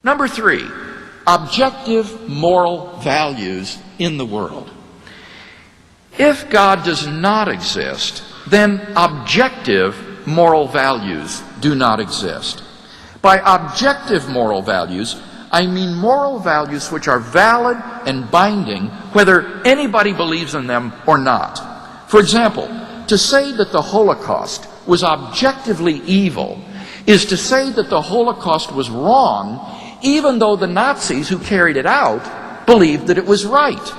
Number 3, objective moral values in the world. If God does not exist, then objective moral values do not exist. By objective moral values, I mean moral values which are valid and binding whether anybody believes in them or not. For example, to say that the Holocaust was objectively evil is to say that the Holocaust was wrong even though the Nazis who carried it out believed that it was right.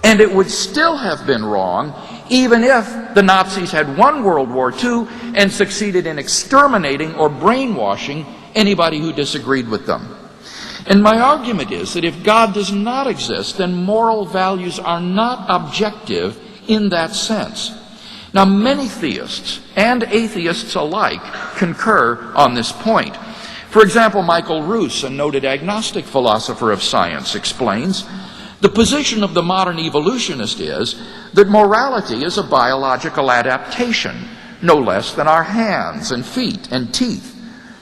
And it would still have been wrong even if the Nazis had won World War II and succeeded in exterminating or brainwashing anybody who disagreed with them. And my argument is that if God does not exist, then moral values are not objective in that sense. Now, many theists and atheists alike concur on this point. For example, Michael Roos, a noted agnostic philosopher of science, explains, the position of the modern evolutionist is that morality is a biological adaptation, no less than our hands and feet and teeth.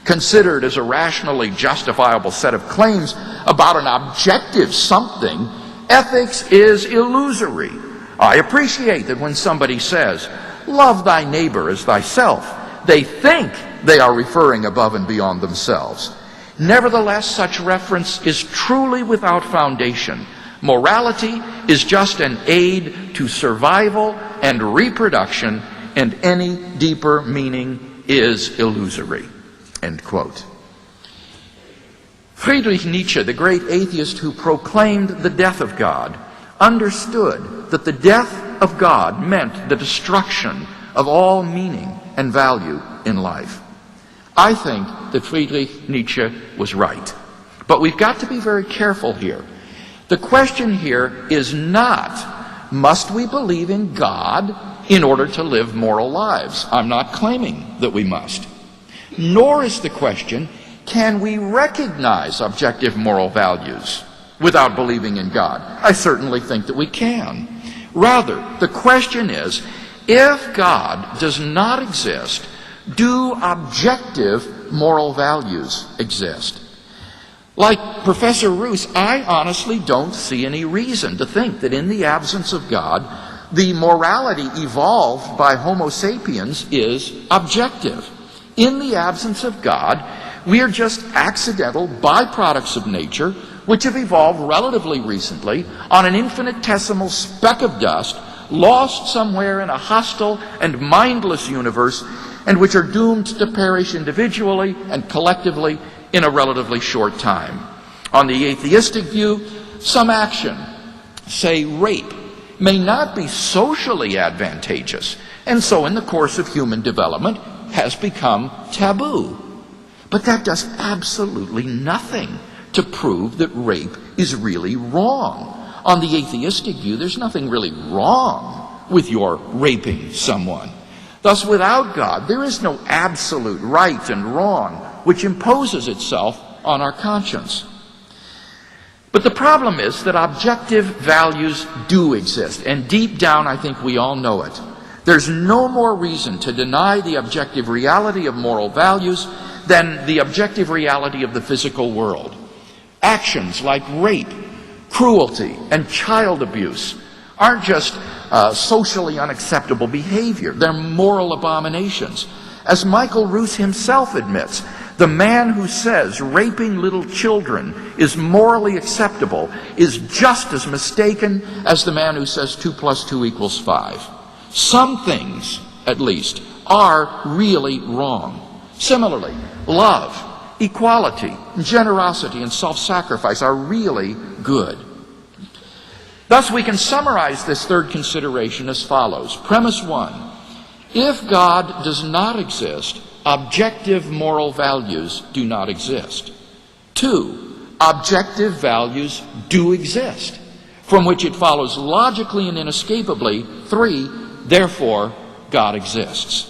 Considered as a rationally justifiable set of claims about an objective something, ethics is illusory. I appreciate that when somebody says, love thy neighbor as thyself, they think they are referring above and beyond themselves. Nevertheless, such reference is truly without foundation. Morality is just an aid to survival and reproduction, and any deeper meaning is illusory. End quote. Friedrich Nietzsche, the great atheist who proclaimed the death of God, understood that the death of God meant the destruction of all meaning and value in life. I think that Friedrich Nietzsche was right. But we've got to be very careful here. The question here is not, must we believe in God in order to live moral lives? I'm not claiming that we must. Nor is the question, can we recognize objective moral values without believing in God? I certainly think that we can. Rather, the question is, if God does not exist, do objective moral values exist? Like Professor Roos, I honestly don't see any reason to think that in the absence of God, the morality evolved by Homo sapiens is objective. In the absence of God, we are just accidental byproducts of nature which have evolved relatively recently on an infinitesimal speck of dust lost somewhere in a hostile and mindless universe, and which are doomed to perish individually and collectively in a relatively short time. On the atheistic view, some action, say rape, may not be socially advantageous, and so in the course of human development has become taboo. But that does absolutely nothing to prove that rape is really wrong. On the atheistic view, there's nothing really wrong with your raping someone. Thus, without God, there is no absolute right and wrong which imposes itself on our conscience. But the problem is that objective values do exist, and deep down I think we all know it. There's no more reason to deny the objective reality of moral values than the objective reality of the physical world. Actions like rape, cruelty, and child abuse aren't just socially unacceptable behavior. They're moral abominations. As Michael Roos himself admits, the man who says raping little children is morally acceptable is just as mistaken as the man who says 2 + 2 = 5. Some things, at least, are really wrong. Similarly, love, equality, generosity, and self-sacrifice are really good. Thus, we can summarize this third consideration as follows. Premise 1, if God does not exist, objective moral values do not exist. 2, objective values do exist, from which it follows logically and inescapably. 3, therefore, God exists.